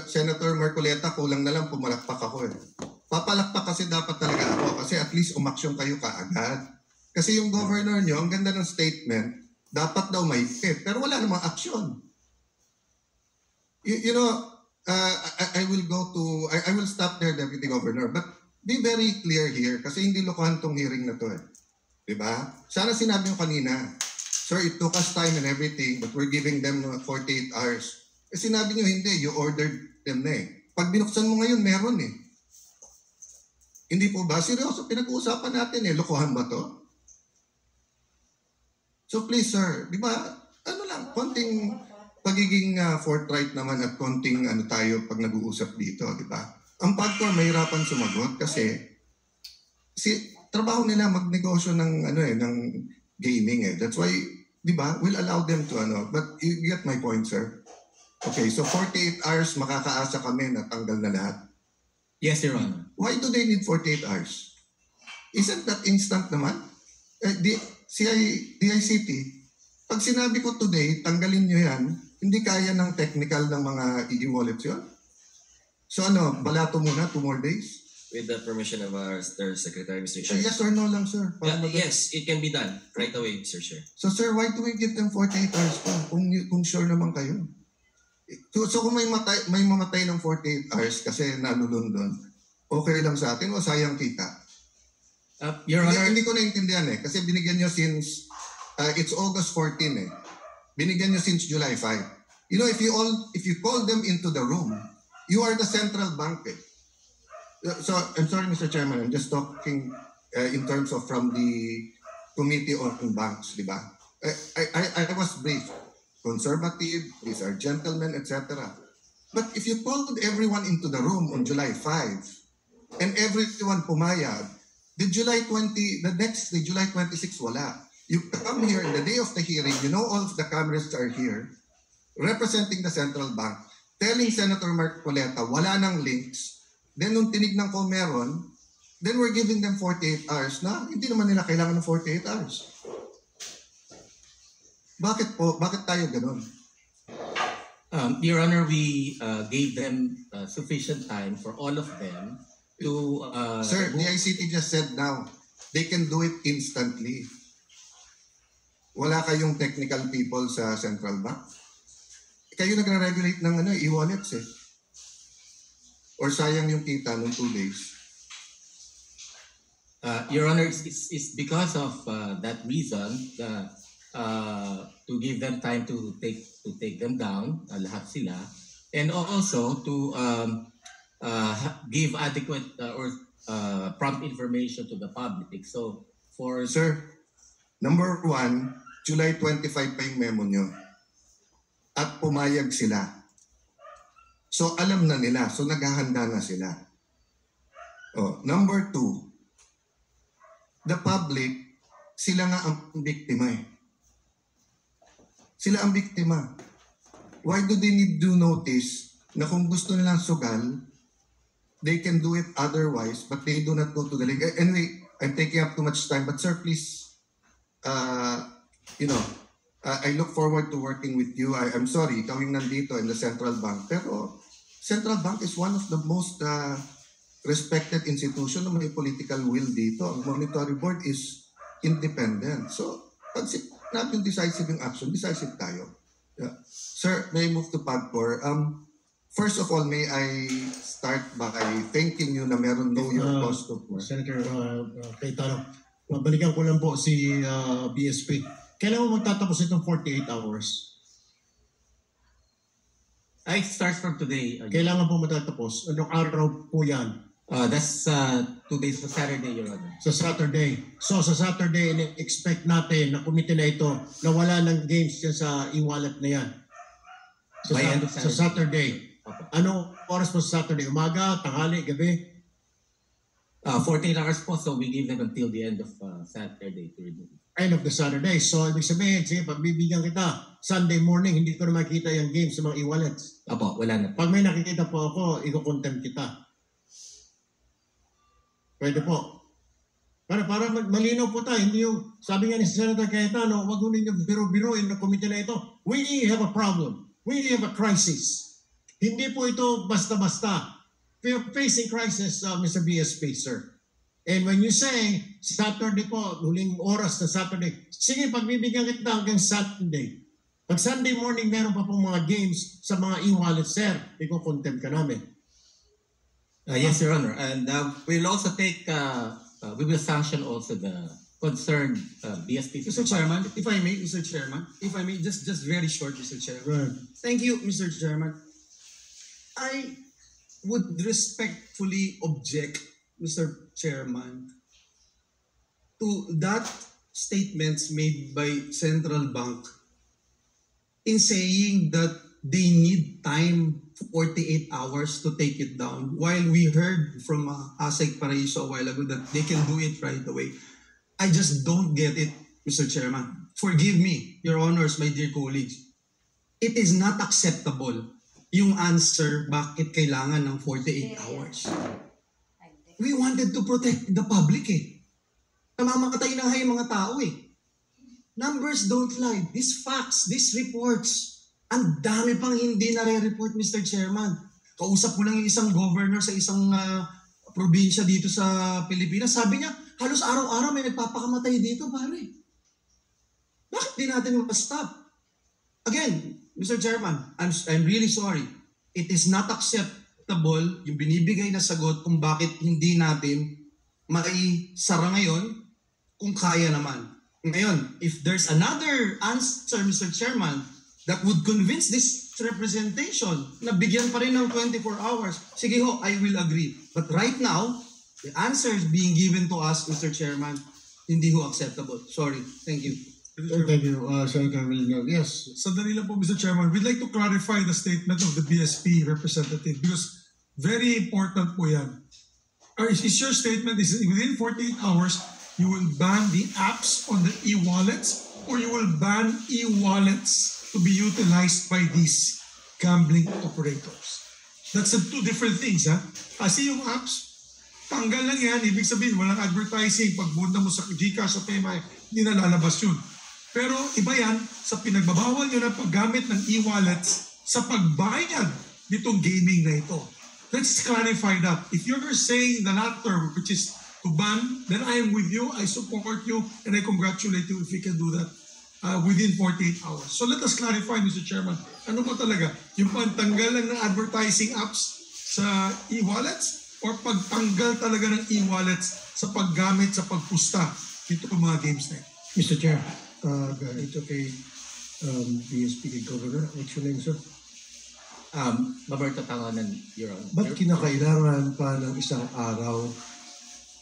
Senator Marcoleta, kulang na lang pumalakpak ako eh. Papalakpak kasi dapat talaga ako kasi at least umaksyon kayo kaagad. Kasi yung governor nyo, ang ganda ng statement, dapat daw may fit, pero wala namang aksyon. You know, I will stop there, Deputy Governor, but be very clear here kasi hindi lokohan tong hearing na to eh. Diba? Sana sinabi nyo kanina, sir, it took us time and everything, but we're giving them 48 hours. Eh sinabi nyo hindi, you ordered them na eh. Pag binuksan mo ngayon, meron eh. Hindi po ba? Seryoso, pinag-uusapan natin eh. Lokohan ba to? So please sir, di ba, konting pagiging forthright naman at konting tayo pag nag-uusap dito, di ba? Ang PAGCOR mahirapan sumagot kasi trabaho nila magnegosyo ng ng gaming eh. That's why, di ba, we'll allow them to but you get my point, sir. Okay, so 48 hours makakaasa kami na tanggal na lahat. Yes, Your Honor. Why do they need 48 hours? Isn't that instant naman? DICT, pag sinabi ko today, tanggalin nyo yan, hindi kaya ng technical ng mga e-wallets yun? So balato muna, 2 more days? With the permission of our Secretary, Mr. Chair. Yes or no lang, sir? Yes, it can be done right away, Mr. Chair. So sir, why do we give them 48 hours pa kung sure naman kayo? So kung may mamatay ng 48 hours kasi nalulundon, okay lang sa atin o sayang kita? Your Honor, hindi ko naintindihan eh. Kasi binigyan nyo since, it's August 14 eh. Binigyan nyo since July 5. You know, if you call them into the room, you are the central bank eh. So, I'm sorry Mr. Chairman, I'm just talking in terms of from the Committee on Banks, di ba? I was briefed. Conservative, these are gentlemen, etc. But if you called everyone into the room on July 5 and everyone pumayag, the next day, July 26, wala. You come here in the day of the hearing, you know all of the cameras are here, representing the central bank, telling Senator Marcoleta, wala nang links. Then nung tinignan ko meron, then we're giving them 48 hours na hindi naman nila kailangan ng 48 hours. Bakit po? Bakit tayo ganun? Your Honor, we gave them sufficient time for all of them to... Sir, the ICT just said now, they can do it instantly. Wala kayong technical people sa central bank? Kayo nagre-regulate ng e-wallets eh. Or sayang yung kita nung 2 days. Your Honor, it's because of that reason to give them time to take them down, lahat sila, and also to give adequate or prompt information to the public. So, for... Sir, number 1, July 25 pa yung memo nyo. At pumayag sila. So, alam na nila. So, naghahanda na sila. Number 2, the public, sila nga ang biktima eh. Sila ang biktima. Why do they need due notice na kung gusto nilang sugal, they can do it otherwise, but they do not go to the link. Anyway, I'm taking up too much time, but sir, please, I look forward to working with you. I'm sorry, ikaw yung nandito in the central bank, pero central bank is one of the most respected institution na may political will dito. Ang monetary board is independent. So, pag natin decisive yung action, decisive tayo. Yeah. Sir, may I move to PAGCOR? First of all, may I start by thanking you na meron know your cost of work. Senator Cayetano, mabalikan ko lang po si BSP. Kailan mo magtatapos itong 48 hours? I start from today. Kailangan po matatapos. Anong araw po yan? That's 2 days for Saturday, Your Honor. Sa Saturday. So sa Saturday, expect natin na committee na ito na wala ng games dyan sa e-wallet na yan. Sa Saturday. Okay. Anong oras po sa Saturday? Umaga, tanghali, gabi? 14 hours po, so we give them until the end of Saturday to remove. End of the Saturday. So ibig sabihin, sige, pagbibigyan kita, Sunday morning, hindi ko na makikita yung games sa mga e-wallets. Apo, wala na. Pag may nakikita po ako, i-contempt kita. Pwede po. Para malinaw po tayo, hindi yung, sabi nga ni Senator Cayetano, wag mo ninyo biro-biroin na komite na ito. We have a problem. We have a crisis. Hindi po ito basta-basta. We are facing crisis, Mr. BSP, sir. And when you say, Saturday po, huling oras na Saturday, sige, pagbibigyan kita hanggang Saturday. Pag Sunday morning, meron pa pong mga games sa mga e-wallet, sir. Iko-contempt ka namin. Yes, Your Honor. And we'll also take, we will sanction also the concerned BSP. Mr. Chairman, if I may, Mr. Chairman, if I may, just very short, Mr. Chairman. Right. Thank you, Mr. Chairman. I would respectfully object, Mr. Chairman, to that statements made by Central Bank in saying that they need time, 48 hours to take it down, while we heard from Asek Paraiso a while ago that they can do it right away. I just don't get it, Mr. Chairman. Forgive me, Your Honors, my dear colleagues. It is not acceptable yung answer bakit kailangan ng 48 hours. We wanted to protect the public eh. Namamakatay na nga yung mga tao eh. Numbers don't lie. These facts, these reports, ang dami pang hindi nare-report, Mr. Chairman. Kausap ko lang yung isang governor sa isang probinsya dito sa Pilipinas. Sabi niya, halos araw-araw may nagpapakamatay dito, pare. Bakit di natin ma-stop? Again, Mr. Chairman, I'm really sorry. It is not acceptable yung binibigay na sagot kung bakit hindi natin maisara ngayon kung kaya naman. Ngayon, if there's another answer, Mr. Chairman, that would convince this representation na bigyan pa rin ng 24 hours, sige ho, I will agree. But right now, the answer is being given to us, Mr. Chairman, hindi ho acceptable. Sorry. Thank you. Thank you, Senator Villar. Yes. Sandali lang po, Mr. Chairman. We'd like to clarify the statement of the BSP representative because very important po yan. Is your statement is within 48 hours, you will ban the apps on the e-wallets or you will ban e-wallets to be utilized by these gambling operators? That's two different things, ha? Kasi yung apps, tanggal lang yan. Ibig sabihin, walang advertising. Pag punta mo sa Gcash o PayMaya, hindi na lalabas yun. Pero iba yan sa pinagbabawal nyo ng paggamit ng e-wallets sa pagbayad nitong gaming na ito. Let's clarify that. If you're saying the latter, which is to ban, then I am with you, I support you, and I congratulate you if we can do that within 48 hours. So let us clarify, Mr. Chairman, ano ba talaga? Yung pagtanggal lang ng advertising apps sa e-wallets or pagtanggal talaga ng e-wallets sa paggamit, sa pagpusta dito ng mga games na ito? Mr. Chair, it's okay. BSP Governor, what's your name, sir? Roberto Tangonan, Your Honor. Ba't kinakailangan pa ng isang araw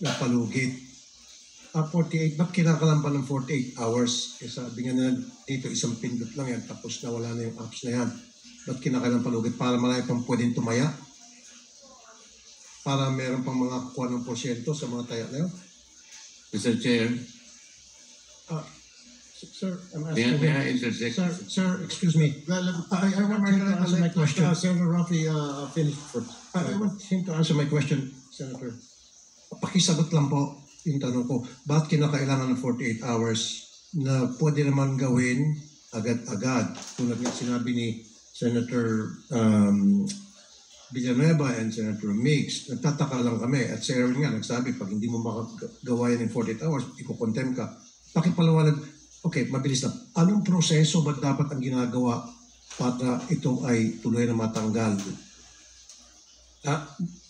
na palugit? 48, ba't kinakalan pa ng 48 hours? Eh, sabi nga na dito, isang pindot lang yan, tapos na wala na yung apps na yan. Ba't kinakailangan palugit? Para marami pang pwedeng tumaya? Para meron pang mga kuha ng porsyento sa mga taya na yun? Mr. Chair, Sir, I'm asking may I interject? Sir, excuse me. I want him to answer my question. Senator Rafi, finish first. I want him to answer my question, Senator. Pakisagot lang po yung tanong ko. Bakit kinakailangan ng 48 hours na pwede naman gawin agad-agad? Tulad nga sinabi ni Senator Villanueva and Senator Mix, nagtataka lang kami. At si Aaron nga nagsabi, pag hindi mo makagawa yan in 48 hours, iko-contempt ka. Pakipalawanag. Okay, mabilis lang. Anong proseso ba dapat ang ginagawa para ito ay tuloy na matanggal?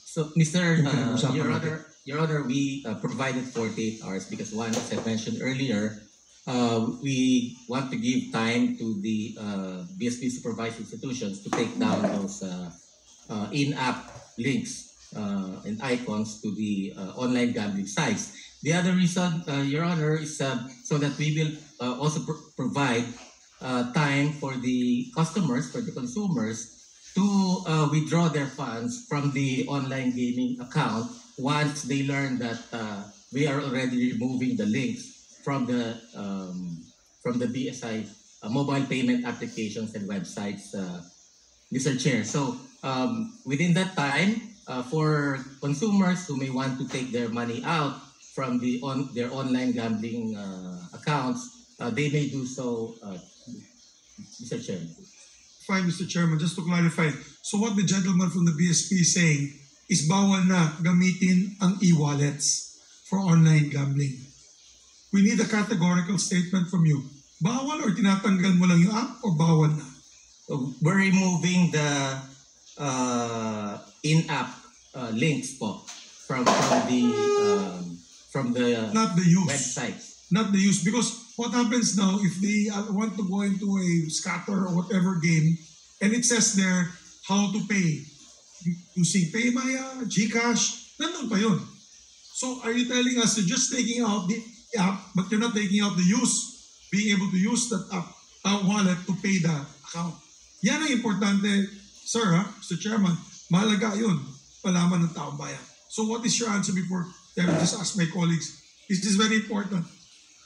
So, Mr. Pinag-usapan natin. Your Honor, we provided 48 hours because one, as I mentioned earlier, we want to give time to the BSP supervised institutions to take down those in-app links and icons to the online gambling sites. The other reason, Your Honor, is so that we will also provide time for the customers, for the consumers, to withdraw their funds from the online gaming account once they learn that we are already removing the links from the BSI mobile payment applications and websites, Mr. Chair. So within that time, for consumers who may want to take their money out from their online gambling accounts, they may do so, Mr. Chair. fine, Mr. Chairman, just to clarify. So what the gentleman from the BSP is saying is bawal na gamitin ang e-wallets for online gambling. We need a categorical statement from you. Bawal or tinatanggal mo lang yung app or bawal na? We're removing the in-app links po from the Not the use. website. Not the use. Because what happens now, if they want to go into a scatter or whatever game, and it says there how to pay, using PayMaya, GCash, nandun pa yun. So are you telling us you're just taking out the app, but you're not taking out the use, being able to use that app, wallet to pay the account? Yan ang importante, sir, Mr. Chairman. Mahalaga yun, palaman ng taong bayan. So what is your answer before I will just ask my colleagues? Is this very important?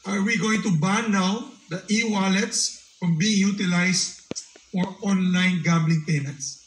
Are we going to ban now the e-wallets from being utilized for online gambling payments?